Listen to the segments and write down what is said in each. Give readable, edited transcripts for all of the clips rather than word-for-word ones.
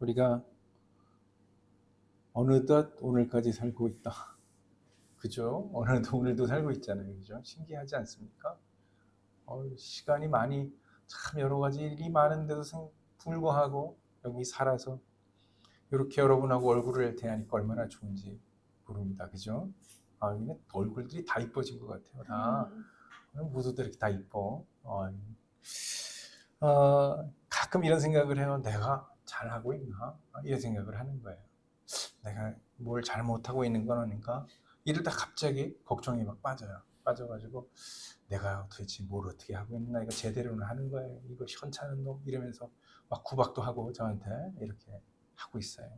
우리가 어느덧 오늘까지 살고 있다. 그죠? 어느덧 오늘도 살고 있잖아요. 그죠? 신기하지 않습니까? 시간이 많이 참 여러 가지 일이 많은데도 불구하고 여기 살아서 이렇게 여러분하고 얼굴을 대하니까 얼마나 좋은지 모릅니다. 그죠? 이게 얼굴들이 다 이뻐진 것 같아요. 다 모두들 이렇게 다 이뻐. 가끔 이런 생각을 해요. 내가 잘하고 있나? 이런 생각을 하는 거예요. 내가 뭘 잘못하고 있는 건 아닌가? 이러다 갑자기 걱정이 막 빠져가지고 내가 도대체 뭘 어떻게 하고 있나? 이거 제대로는 하는 거예요. 이거 현찮은 놈? 이러면서 막 구박도 하고 저한테 이렇게 하고 있어요.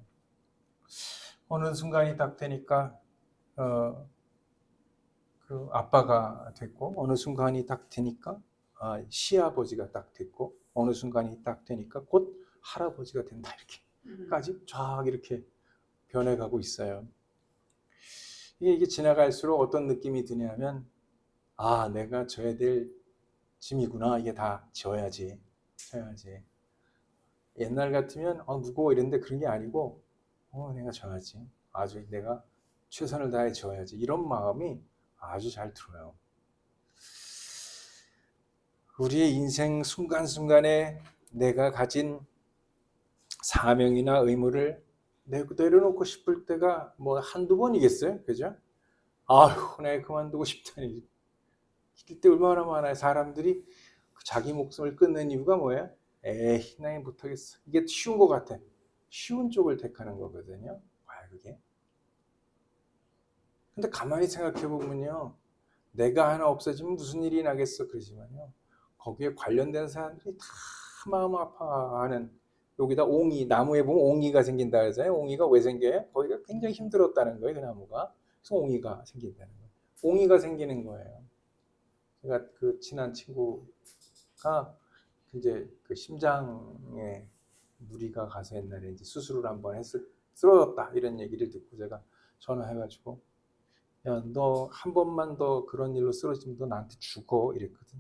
어느 순간이 딱 되니까 그 아빠가 됐고, 어느 순간이 딱 되니까 시아버지가 딱 됐고, 어느 순간이 딱 되니까 곧 할아버지가 된다, 이렇게까지 쫙 이렇게 변해가고 있어요. 이게 지나갈수록 어떤 느낌이 드냐면, 내가 져야 될 짐이구나. 이게 다 져야지. 옛날 같으면 무거워 이랬는데 그런 게 아니고 내가 져야지. 아주 내가 최선을 다해 져야지. 이런 마음이 아주 잘 들어요. 우리의 인생 순간순간에 내가 가진 사명이나 의무를 내려놓고 싶을 때가 뭐 한두 번이겠어요? 그죠? 아휴, 내가 그만두고 싶다니. 이럴 때 얼마나 많아요. 사람들이 자기 목숨을 끊는 이유가 뭐예요? 에이, 나 못하겠어. 이게 쉬운 것 같아. 쉬운 쪽을 택하는 거거든요. 그게. 근데 가만히 생각해 보면요. 내가 하나 없어지면 무슨 일이 나겠어. 그러지만요. 거기에 관련된 사람들이 다 마음 아파하는, 여기다 나무에 보면 옹이가 생긴다 그러잖아요. 옹이가 왜 생겨요? 거기가 굉장히 힘들었다는 거예요. 그 나무가. 그래서 옹이가 생긴다는 거예요. 옹이가 생기는 거예요. 제가 그 친한 친구가 이제 그 심장에 무리가 가서 옛날에 이제 수술을 한번 쓰러졌다 이런 얘기를 듣고 제가 전화해가지고, 야, 너 한 번만 더 그런 일로 쓰러지면 너 나한테 죽어 이랬거든.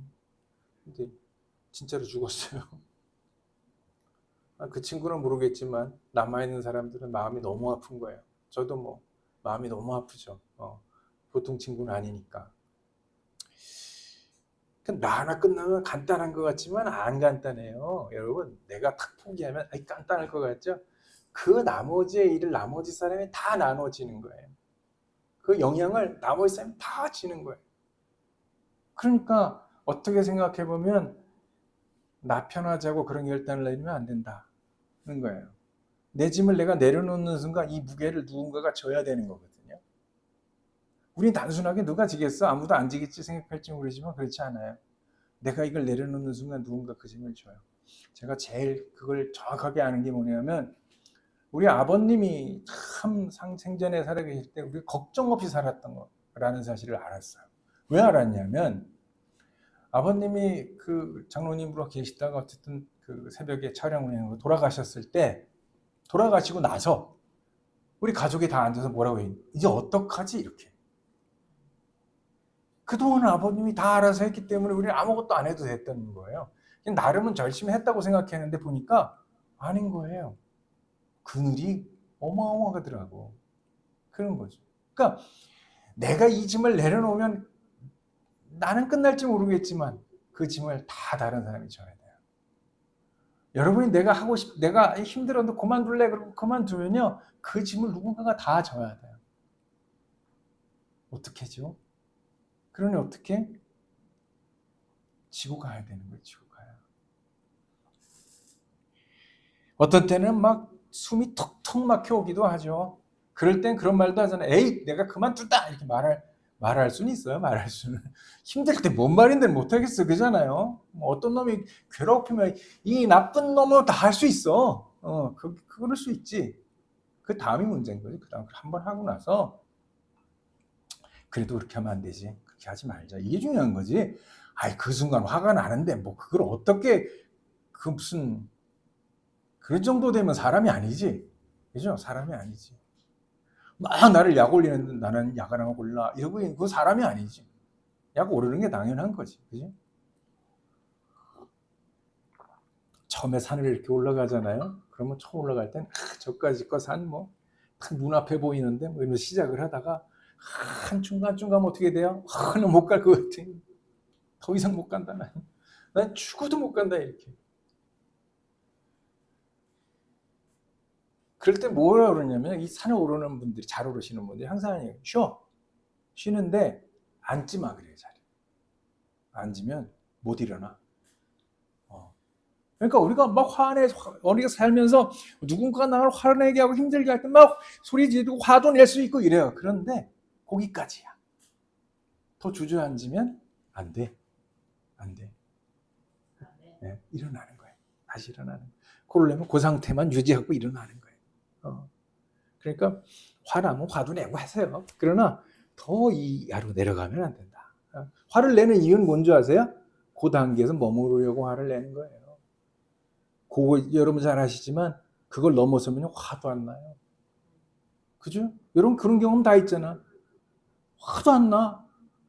근데 진짜로 죽었어요. 그 친구는 모르겠지만 남아있는 사람들은 마음이 너무 아픈 거예요. 저도 뭐 마음이 너무 아프죠. 보통 친구는 아니니까. 나 하나 끝나면 간단한 것 같지만 안 간단해요. 여러분, 내가 탁 포기하면 간단할 것 같죠? 그 나머지의 일을 나머지 사람이 다 나눠지는 거예요. 그 영향을 나머지 사람이 다 지는 거예요. 그러니까 어떻게 생각해 보면 나 편하자고 그런 결단을 내리면 안 된다는 거예요. 내 짐을 내가 내려놓는 순간 이 무게를 누군가가 져야 되는 거거든요. 우린 단순하게 누가 지겠어? 아무도 안 지겠지 생각할지 모르지만 그렇지 않아요. 내가 이걸 내려놓는 순간 누군가 그 짐을 져요. 제가 제일 그걸 정확하게 아는 게 뭐냐면, 우리 아버님이 참 생전에 살아계실 때 우리 걱정 없이 살았던 거라는 사실을 알았어요. 왜 알았냐면, 아버님이 그 장로님으로 계시다가 어쨌든 그 새벽에 촬영 운행으로 돌아가셨을 때, 돌아가시고 나서 우리 가족이 다 앉아서 뭐라고 해요? 이제 어떡하지? 이렇게. 그동안 아버님이 다 알아서 했기 때문에 우리는 아무것도 안 해도 됐다는 거예요. 나름은 열심히 했다고 생각했는데 보니까 아닌 거예요. 그늘이 어마어마하더라고. 그런 거죠. 그러니까 내가 이 짐을 내려놓으면 나는 끝날지 모르겠지만 그 짐을 다 다른 사람이 져야 돼요. 여러분이 내가 힘들어도 그만둘래 그러고 그만두면요, 그 짐을 누군가가 다 져야 돼요. 어떻게 죠? 그러니 어떻게? 지고 가야 되는 거예요. 지고 가야. 어떤 때는 막 숨이 턱턱 막혀오기도 하죠. 그럴 땐 그런 말도 하잖아요. 에이, 내가 그만둔다! 이렇게 말할 수는 있어요. 말할 수는. 힘들 때 뭔 말인데 못하겠어. 그잖아요. 어떤 놈이 괴롭히면 이 나쁜 놈은 다 할 수 있어. 그럴 수 있지. 그 다음이 문제인 거지. 그 다음 한번 하고 나서 그래도 그렇게 하면 안 되지. 그렇게 하지 말자. 이게 중요한 거지. 그 순간 화가 나는데 뭐 그걸 어떻게 무슨 그런 정도 되면 사람이 아니지. 그죠? 사람이 아니지. 막 나를 약 올리는데 나는 약 하나 올라 이러고 그 사람이 아니지. 약 오르는 게 당연한 거지. 그지? 처음에 산을 이렇게 올라가잖아요. 그러면 처음 올라갈 땐 저까지 거 산 뭐 딱 눈앞에 보이는데 뭐 이러면서 시작을 하다가 한 중간중간 어떻게 돼요? 나는 못 갈 것 같아. 더 이상 못 간다. 난 죽어도 못 간다 이렇게. 그럴 때 뭐라 그러냐면 이 산에 오르는 분들이 잘 오르시는 분들이 항상 쉬는데 앉지 마 그래요. 자리. 앉으면 못 일어나. 그러니까 우리가 막 우리가 살면서 누군가 나를 화내게 하고 힘들게 할 때 막 소리 지르고 화도 낼 수 있고 이래요. 그런데 거기까지야. 더 주저앉으면 안 돼. 안 돼. 네, 일어나는 거예요. 다시 일어나는 거예요. 그러려면 그 상태만 유지하고 일어나는 거예요. 그러니까 화나면 화도 내고 하세요. 그러나 더 이하로 내려가면 안 된다. 화를 내는 이유는 뭔지 아세요? 그 단계에서 머무르려고 화를 내는 거예요. 그거 여러분 잘 아시지만 그걸 넘어서면 화도 안 나요. 그죠? 여러분 그런 경험 다 있잖아. 화도 안 나.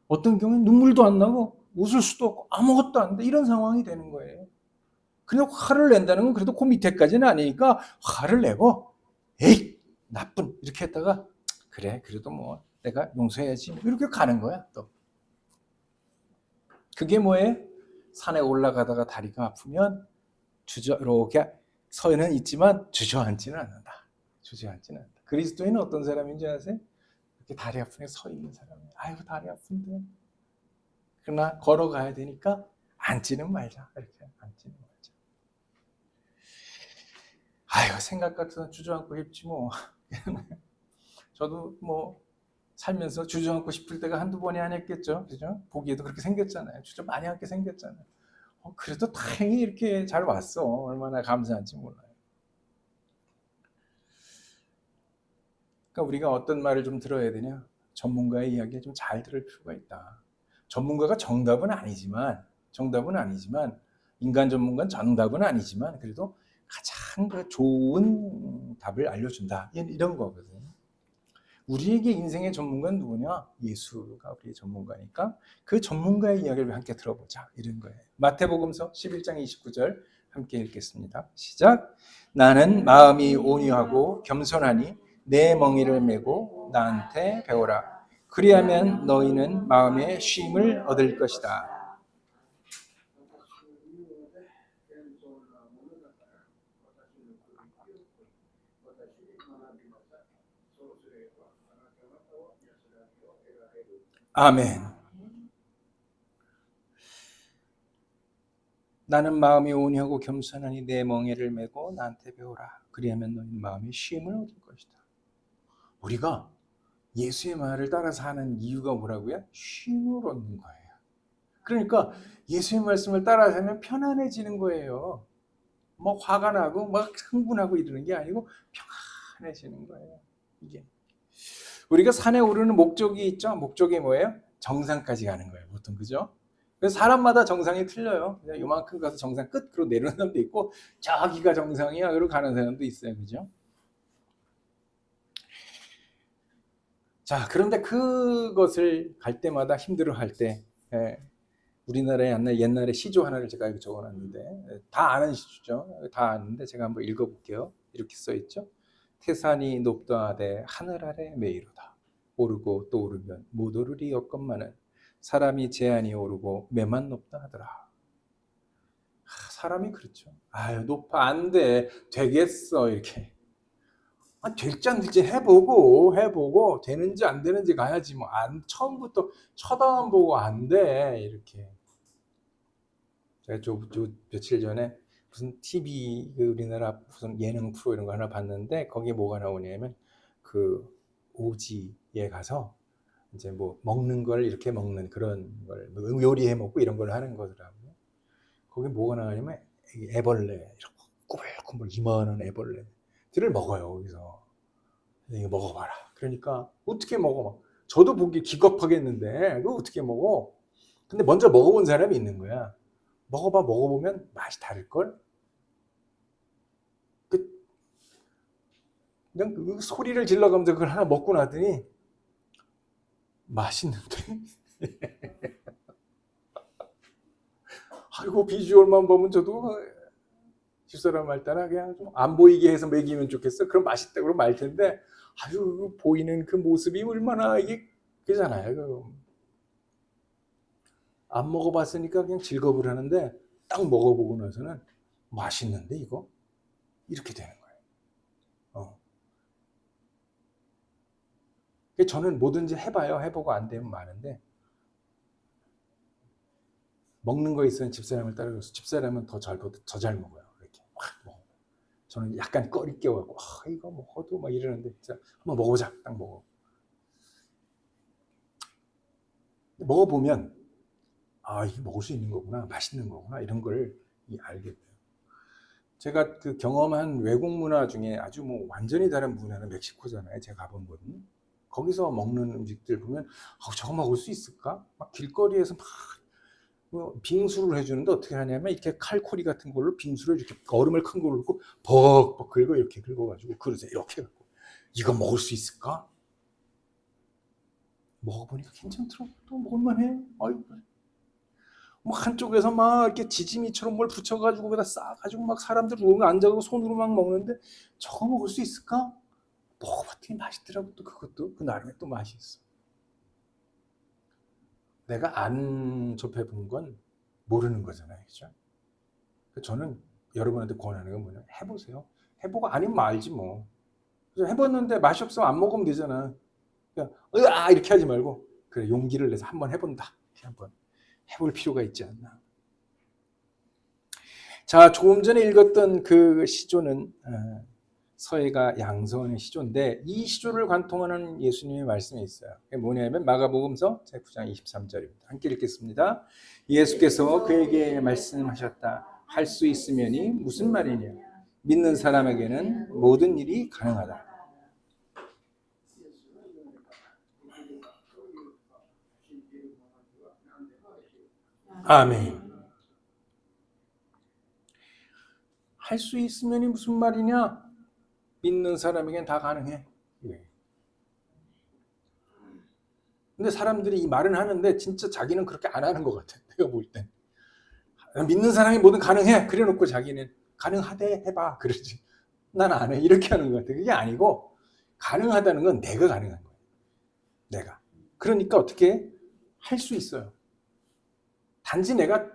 어떤 경우는 눈물도 안 나고 웃을 수도 없고 아무것도 안 돼. 이런 상황이 되는 거예요. 그냥 화를 낸다는 건 그래도 그 밑에까지는 아니니까 화를 내고 에이 나쁜 이렇게 했다가 그래 그래도 뭐 내가 용서해야지 이렇게 가는 거야 또. 그게 뭐예요? 산에 올라가다가 다리가 아프면 이렇게 서는 있지만 주저앉지는 않는다. 주저앉지는 않는다. 그리스도인은 어떤 사람인지 아세요? 이렇게 다리 아프게 서 있는 사람이에요. 아이고 다리 아픈데. 그러나 걸어가야 되니까 앉지는 말자. 이렇게 앉지는 말자. 아이고 생각 같은 주저앉고 싶지 뭐. 저도 뭐 살면서 주저앉고 싶을 때가 한두 번이 아니었겠죠. 그죠? 보기에도 그렇게 생겼잖아요. 주저 많이 앉게 생겼잖아요. 그래도 다행히 이렇게 잘 왔어. 얼마나 감사한지 몰라요. 그러니까 우리가 어떤 말을 좀 들어야 되냐? 전문가의 이야기를 좀 잘 들을 필요가 있다. 전문가가 정답은 아니지만 인간 전문가는 정답은 아니지만 그래도 가장 좋은 답을 알려준다. 이런 거거든요. 우리에게 인생의 전문가는 누구냐? 예수가 우리의 전문가니까 그 전문가의 이야기를 함께 들어보자. 이런 거예요. 마태복음서 11장 29절 함께 읽겠습니다. 시작. 나는 마음이 온유하고 겸손하니 내 멍에를 메고 나한테 배우라. 그리하면 너희는 마음의 쉼을 얻을 것이다. 아멘. 나는 마음이 온유하고 겸손하니 내 멍에를 메고 나한테 배우라. 그리하면 너희는 마음의 쉼을 얻을 것이다. 우리가 예수의 말을 따라서 하는 이유가 뭐라고요? 쉼을 얻는 거예요. 그러니까 예수의 말씀을 따라서 하면 편안해지는 거예요. 뭐 화가 나고 막 흥분하고 이러는 게 아니고 평안해지는 거예요. 이게 우리가 산에 오르는 목적이 있죠. 목적이 뭐예요? 정상까지 가는 거예요. 보통 그죠? 그래서 사람마다 정상이 틀려요. 그냥 요만큼 가서 정상 끝으로 내려오는 사람도 있고 저기가 정상이야 그러고 가는 사람도 있어요. 그죠? 자, 그런데 그것을 갈 때마다 힘들어할 때 우리나라에 옛날에 시조 하나를 제가 여기 적어놨는데 다 아는 시조죠. 다 아는데 제가 한번 읽어볼게요. 이렇게 써있죠. 태산이 높다하되 하늘 아래 메이로다. 오르고 또 오르면 못 오르리 여건만은 사람이 제한이 오르고 매만 높다 하더라. 사람이 그렇죠. 아유 높아 안 돼. 되겠어 이렇게. 될지 안 될지 해보고 되는지 안 되는지 가야지 뭐 처음부터 쳐다만 보고 안 돼 이렇게. 제가 며칠 전에 무슨 TV 우리나라 무슨 예능 프로 이런 거 하나 봤는데 거기에 뭐가 나오냐면 그 오지에 가서 이제 뭐 먹는 걸 이렇게 먹는 그런 걸 요리해 먹고 이런 걸 하는 거더라고요. 거기 뭐가 나오냐면 애벌레 이렇게 꾸물꾸물 이만한 애벌레들을 먹어요. 거기서 이거 먹어봐라. 그러니까 어떻게 먹어? 저도 보기 기겁하겠는데 그거 어떻게 먹어? 근데 먼저 먹어본 사람이 있는 거야. 먹어보면 맛이 다를걸? 그냥 그 소리를 질러가면서 그걸 하나 먹고 나더니 맛있는데? 아이고 비주얼만 보면 저도 집사람 말 따라 그냥 좀 안 보이게 해서 먹이면 좋겠어. 그럼 맛있다고 말 텐데, 아유, 보이는 그 모습이 얼마나 이게 그잖아요. 안 먹어봤으니까 그냥 즐겁을 하는데 딱 먹어보고 나서는 맛있는데 이거? 이렇게 되는 거예요. 저는 뭐든지 해봐요. 해보고 안 되면 많은데, 먹는 거 있으면 집사람을 따라가서 집사람은 더 잘 먹어요. 이렇게 확 먹어. 저는 약간 꺼리 껴갖고 이거 먹어도 막 이러는데, 진짜 한번 먹어보자. 딱 먹어. 먹어보면 이게 먹을 수 있는 거구나, 맛있는 거구나, 이런 걸 알게 돼요. 제가 그 경험한 외국 문화 중에 아주 완전히 다른 문화는 멕시코잖아요. 제가 가본 곳은. 거기서 먹는 음식들 보면 저거 먹을 수 있을까? 막 길거리에서 막 빙수를 해주는데 어떻게 하냐면 이렇게 칼코리 같은 걸로 빙수를 이렇게 얼음을 큰 걸로 넣고 벅벅 긁어, 이렇게 긁어가지고 그릇에 이렇게 갖고, 이거 먹을 수 있을까? 먹어보니까 괜찮더라고. 또 먹을만해. 한쪽에서 막 이렇게 지짐이처럼 뭘 붙여가지고 거기다 싸가지고 막 사람들 앉아가지고 손으로 막 먹는데, 저거 먹을 수 있을까? 먹어봤더니 맛있더라고. 또 그것도 그 나름의 또 맛이 있어. 내가 안 접해본 건 모르는 거잖아요. 그죠? 저는 여러분한테 권하는 건 뭐냐, 해보세요. 해보고 아니면 말지 뭐. 해봤는데 맛이 없으면 안 먹으면 되잖아. 그냥 으아 이렇게 하지 말고, 그래, 용기를 내서 한번 해본다. 한번 해볼 필요가 있지 않나. 자, 조금 전에 읽었던 그 시조는 서해가 양서원의 시조인데, 이 시조를 관통하는 예수님의 말씀이 있어요. 그게 뭐냐면 마가복음서 제9장 23절입니다. 함께 읽겠습니다. 예수께서 그에게 말씀하셨다. 할 수 있으면이 무슨 말이냐? 믿는 사람에게는 모든 일이 가능하다. 아멘. 할 수 있으면이 무슨 말이냐? 믿는 사람에겐 다 가능해. 근데 사람들이 이 말은 하는데 진짜 자기는 그렇게 안 하는 것 같아. 내가 볼 땐. 믿는 사람이 뭐든 가능해. 그래 놓고 자기는 가능하대 해봐. 그러지. 난 안 해. 이렇게 하는 것 같아. 그게 아니고, 가능하다는 건 내가 가능한 거야. 내가. 그러니까 어떻게 할 수 있어요. 단지 내가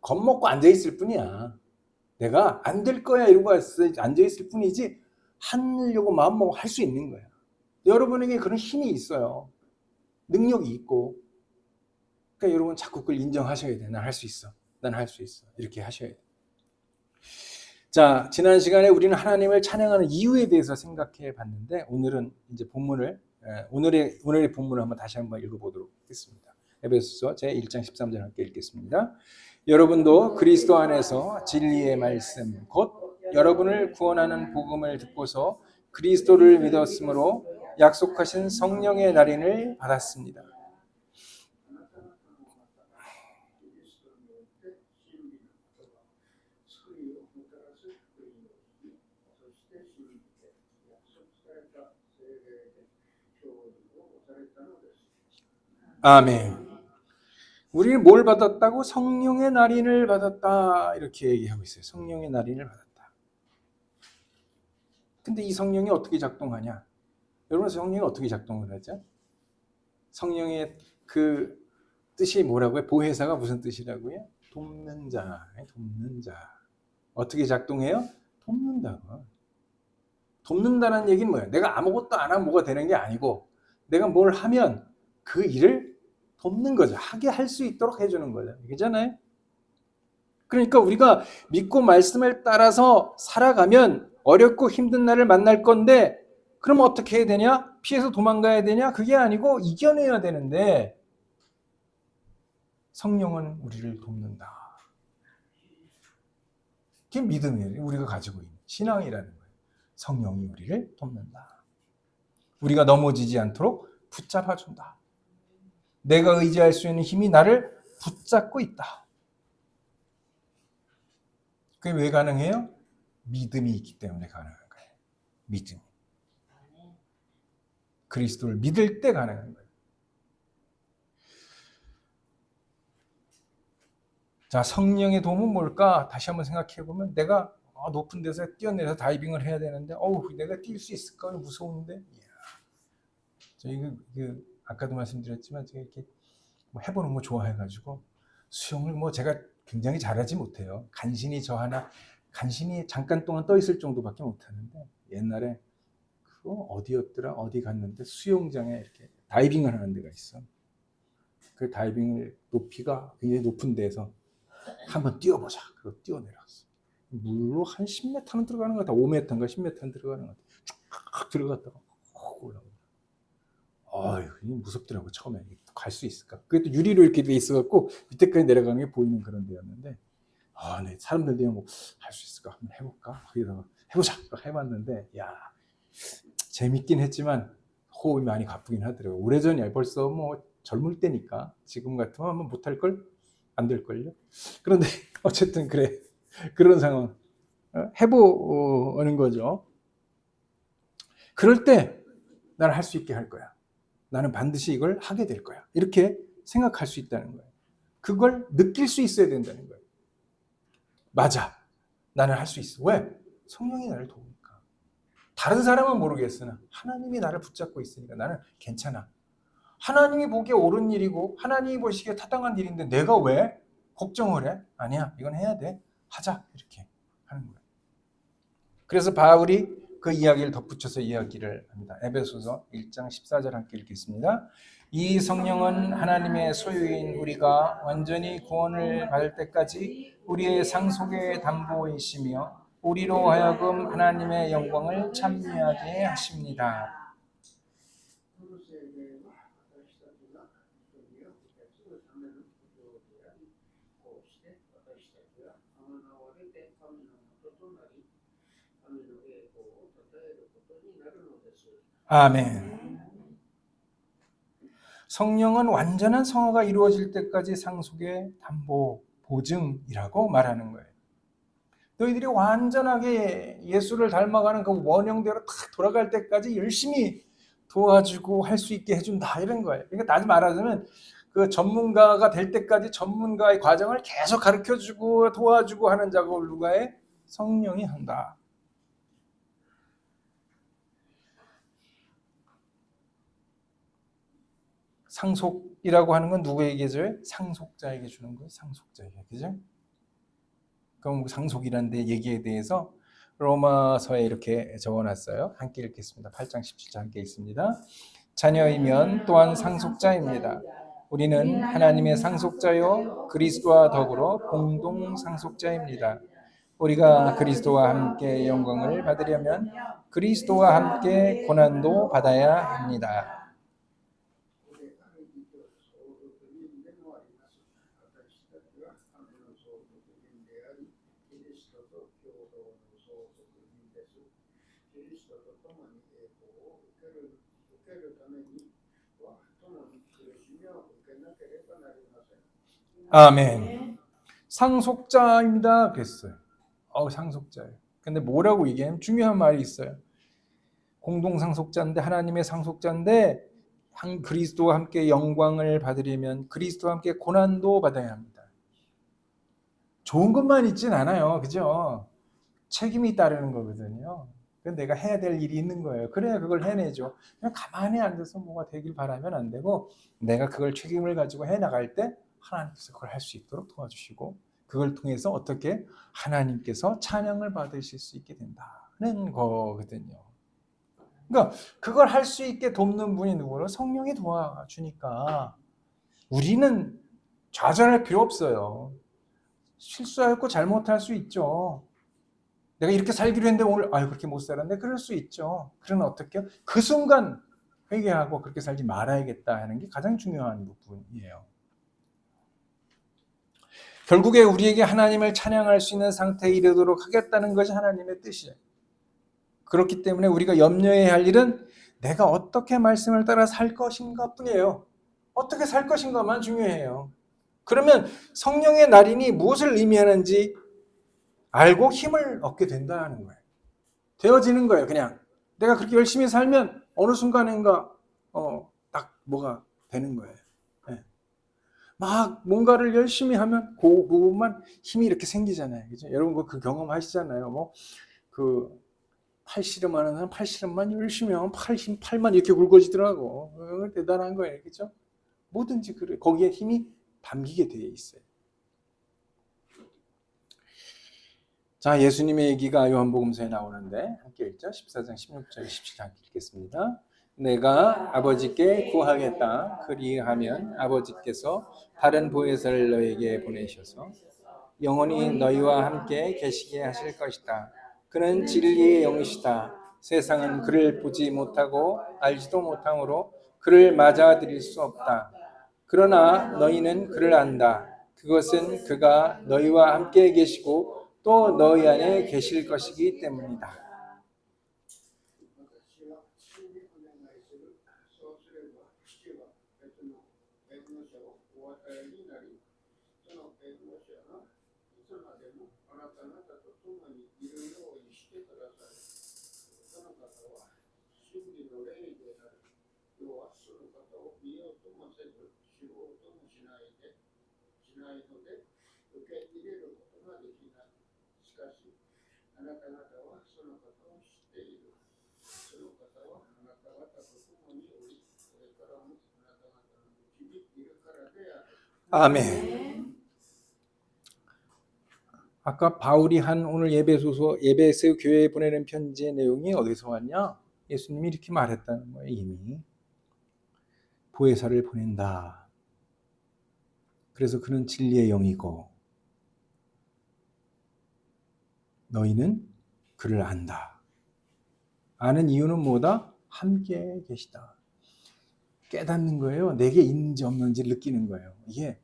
겁먹고 앉아있을 뿐이야. 내가 안 될 거야 이러고 앉아있을 뿐이지, 하려고 마음먹고 할 수 있는 거야. 여러분에게 그런 힘이 있어요. 능력이 있고. 그러니까 여러분 자꾸 그걸 인정하셔야 돼. 난 할 수 있어. 난 할 수 있어. 이렇게 하셔야 돼. 자, 지난 시간에 우리는 하나님을 찬양하는 이유에 대해서 생각해 봤는데, 오늘은 이제 오늘의 본문을 다시 한번 읽어보도록 하겠습니다. 에베소서 제1장 13절 함께 읽겠습니다. 여러분도 그리스도 안에서 진리의 말씀, 곧 여러분을 구원하는 복음을 듣고서 그리스도를 믿었으므로 약속하신 성령의 날인을 받았습니다. 아멘. 우리는 뭘 받았다고? 성령의 날인을 받았다. 이렇게 얘기하고 있어요. 성령의 날인을 받았다. 근데 이 성령이 어떻게 작동하냐? 여러분, 성령이 어떻게 작동을 하죠? 성령의 그 뜻이 뭐라고요? 보혜사가 무슨 뜻이라고요? 돕는 자, 돕는 자. 어떻게 작동해요? 돕는다고. 돕는다는 얘기는 뭐예요? 내가 아무것도 안 하면 뭐가 되는 게 아니고, 내가 뭘 하면 그 일을 돕는 거죠. 하게 할 수 있도록 해주는 거죠. 그렇잖아요? 그러니까 우리가 믿고 말씀을 따라서 살아가면 어렵고 힘든 날을 만날 건데, 그럼 어떻게 해야 되냐? 피해서 도망가야 되냐? 그게 아니고 이겨내야 되는데, 성령은 우리를 돕는다. 그게 믿음이에요. 우리가 가지고 있는 신앙이라는 거예요. 성령이 우리를 돕는다. 우리가 넘어지지 않도록 붙잡아준다. 내가 의지할 수 있는 힘이 나를 붙잡고 있다. 그게 왜 가능해요? 믿음이 있기 때문에 가능한 거예요. 믿음. 그리스도를 믿을 때 가능한 거예요. 자, 성령의 도움은 뭘까? 다시 한번 생각해 보면, 내가 높은 데서 뛰어내려서 다이빙을 해야 되는데 내가 뛸 수 있을까? 무서운데. 이야. 저희 아까도 말씀드렸지만 제가 이렇게 뭐 해보는 거 좋아해가지고 수영을 뭐 제가 굉장히 잘하지 못해요. 간신히 잠깐 동안 떠 있을 정도밖에 못하는데 옛날에 그거 어디였더라? 어디 갔는데 수영장에 이렇게 다이빙을 하는 데가 있어. 그 다이빙을 높이가 굉장히 높은 데서 한번 뛰어보자. 그리고 뛰어내려왔어. 물로 한 10m는 들어가는 것 같아. 5m인가 10m는 들어가는 것 같아. 쭉 들어갔다가 올라온다. 무섭더라고 처음에. 갈 수 있을까? 그게 또 유리로 이렇게 돼 있어갖고 밑에까지 내려가는 게 보이는 그런 데였는데 네, 사람들 되면 할 수 있을까? 한번 해볼까? 그래서 해보자. 해봤는데 재밌긴 했지만 호흡이 많이 가쁘긴 하더라고요. 오래전이야. 벌써 뭐 젊을 때니까 지금 같으면 한번 못할 걸? 안 될 걸요? 그런데 어쨌든 그래. 그런 상황 해보는 거죠. 그럴 때 나는 할 수 있게 할 거야. 나는 반드시 이걸 하게 될 거야. 이렇게 생각할 수 있다는 거예요. 그걸 느낄 수 있어야 된다는 거예요. 맞아. 나는 할 수 있어. 왜? 성령이 나를 도우니까. 다른 사람은 모르겠으나 하나님이 나를 붙잡고 있으니까 나는 괜찮아. 하나님이 보기에 옳은 일이고 하나님이 보시기에 타당한 일인데 내가 왜 걱정을 해? 아니야. 이건 해야 돼. 하자. 이렇게 하는 거예요. 그래서 바울이 그 이야기를 덧붙여서 이야기를 합니다. 에베소서 1장 14절 함께 읽겠습니다. 이 성령은 하나님의 소유인 우리가 완전히 구원을 받을 때까지 우리의 상속의 담보이시며 우리로 하여금 하나님의 영광을 찬미하게 하십니다. 아멘. 성령은 완전한 성화가 이루어질 때까지 상속의 담보, 보증이라고 말하는 거예요. 너희들이 완전하게 예수를 닮아가는 그 원형대로 딱 돌아갈 때까지 열심히 도와주고 할 수 있게 해준다 이런 거예요. 그러니까 다시 말하자면 그 전문가가 될 때까지 전문가의 과정을 계속 가르쳐주고 도와주고 하는 작업을 누가 해? 성령이 한다. 상속이라고 하는 건 누구에게 줘요? 상속자에게 주는 거예요. 상속자에게. 그죠? 그럼 상속이라는 데 얘기에 대해서 로마서에 이렇게 적어놨어요. 함께 읽겠습니다. 8장 17절 함께 읽습니다. 자녀이면 또한 상속자입니다. 우리는 하나님의 상속자요 그리스도와 더불어 공동 상속자입니다. 우리가 그리스도와 함께 영광을 받으려면 그리스도와 함께 고난도 받아야 합니다. 아멘. 상속자입니다. 그랬어요. 상속자예요. 근데 뭐라고 얘기하면 중요한 말이 있어요. 공동 상속자인데 하나님의 상속자인데 그리스도와 함께 영광을 받으려면 그리스도와 함께 고난도 받아야 합니다. 좋은 것만 있진 않아요. 그죠? 책임이 따르는 거거든요. 내가 해야 될 일이 있는 거예요. 그래야 그걸 해내죠. 그냥 가만히 앉아서 뭐가 되길 바라면 안 되고 내가 그걸 책임을 가지고 해나갈 때 하나님께서 그걸 할 수 있도록 도와주시고 그걸 통해서 어떻게 하나님께서 찬양을 받으실 수 있게 된다는 거거든요. 그러니까 그걸 할 수 있게 돕는 분이 누구로? 성령이 도와주니까 우리는 좌절할 필요 없어요. 실수하고 잘못할 수 있죠. 내가 이렇게 살기로 했는데 오늘 그렇게 못 살았네. 그럴 수 있죠. 그러나 어떻게 그 순간 회개하고 그렇게 살지 말아야겠다 하는 게 가장 중요한 부분이에요. 결국에 우리에게 하나님을 찬양할 수 있는 상태에 이르도록 하겠다는 것이 하나님의 뜻이에요. 그렇기 때문에 우리가 염려해야 할 일은 내가 어떻게 말씀을 따라 살 것인가 뿐이에요. 어떻게 살 것인가만 중요해요. 그러면 성령의 날인이 무엇을 의미하는지 알고 힘을 얻게 된다는 거예요. 되어지는 거예요. 그냥 내가 그렇게 열심히 살면 어느 순간인가 딱 뭐가 되는 거예요. 네. 막 뭔가를 열심히 하면 그 부분만 힘이 이렇게 생기잖아요. 그죠? 여러분 그 경험 하시잖아요. 뭐 그 팔씨름 하는 사람 팔씨름만 열심히 하면 팔만 이렇게 굵어지더라고. 대단한 거예요. 그죠? 뭐든지 그래. 거기에 힘이 담기게 되어 있어요. 자, 예수님의 얘기가 요한복음서에 나오는데 함께 읽죠. 14장 16절 17절 읽겠습니다. 내가 아버지께 구하겠다. 그리하면 아버지께서 다른 보혜사를 너에게 보내셔서 영원히 너희와 함께 계시게 하실 것이다. 그는 진리의 영이시다. 세상은 그를 보지 못하고 알지도 못하므로 그를 맞아들일 수 없다. 그러나 너희는 그를 안다. 그것은 그가 너희와 함께 계시고 또 너희 안에 계실 것이기 때문이다. 아멘. 아까 바울이 한 오늘 예배소 교회에 보내는 편지의 내용이 어디서 왔냐? 예수님이 이렇게 말했다는 거예요. 이미 보혜사를 보낸다. 그래서 그는 진리의 영이고 너희는 그를 안다. 아는 이유는 뭐다? 함께 계시다. 깨닫는 거예요. 내게 있는지 없는지를 느끼는 거예요. 이게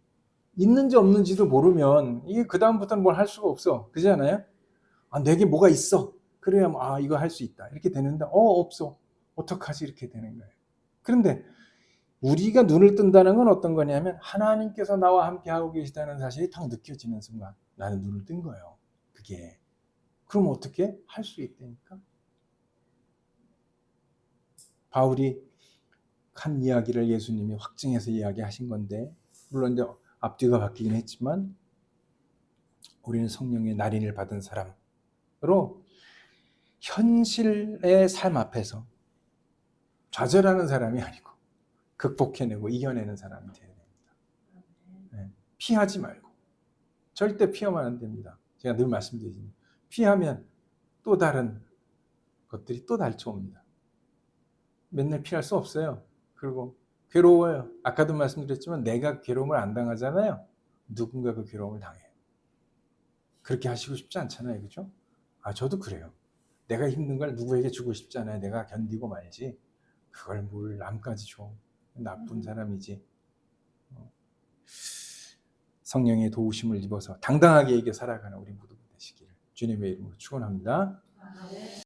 있는지 없는지도 모르면 이게 그 다음부터는 뭘 할 수가 없어. 그렇잖아요? 아, 내게 뭐가 있어. 그래야 이거 할 수 있다. 이렇게 되는데 없어. 어떡하지? 이렇게 되는 거예요. 그런데 우리가 눈을 뜬다는 건 어떤 거냐면 하나님께서 나와 함께 하고 계시다는 사실이 딱 느껴지는 순간 나는 눈을 뜬 거예요. 그게. 그럼 어떻게? 할 수 있다니까. 바울이 한 이야기를 예수님이 확증해서 이야기하신 건데 물론 이제 앞뒤가 바뀌긴 했지만 우리는 성령의 날인을 받은 사람으로 현실의 삶 앞에서 좌절하는 사람이 아니고 극복해내고 이겨내는 사람이 되어야 됩니다. 네. 피하지 말고 절대 피하면 안 됩니다. 제가 늘 말씀드리지만 피하면 또 다른 것들이 또 닥쳐옵니다. 맨날 피할 수 없어요. 그리고 괴로워요. 아까도 말씀드렸지만 내가 괴로움을 안 당하잖아요. 누군가 그 괴로움을 당해요. 그렇게 하시고 싶지 않잖아요. 그죠? 저도 그래요. 내가 힘든 걸 누구에게 주고 싶지 않아요. 내가 견디고 말지. 그걸 뭘 남까지 줘. 나쁜 사람이지. 성령의 도우심을 입어서 당당하게 이겨 살아가는 우리 모두가 되시기를 주님의 이름으로 축원합니다.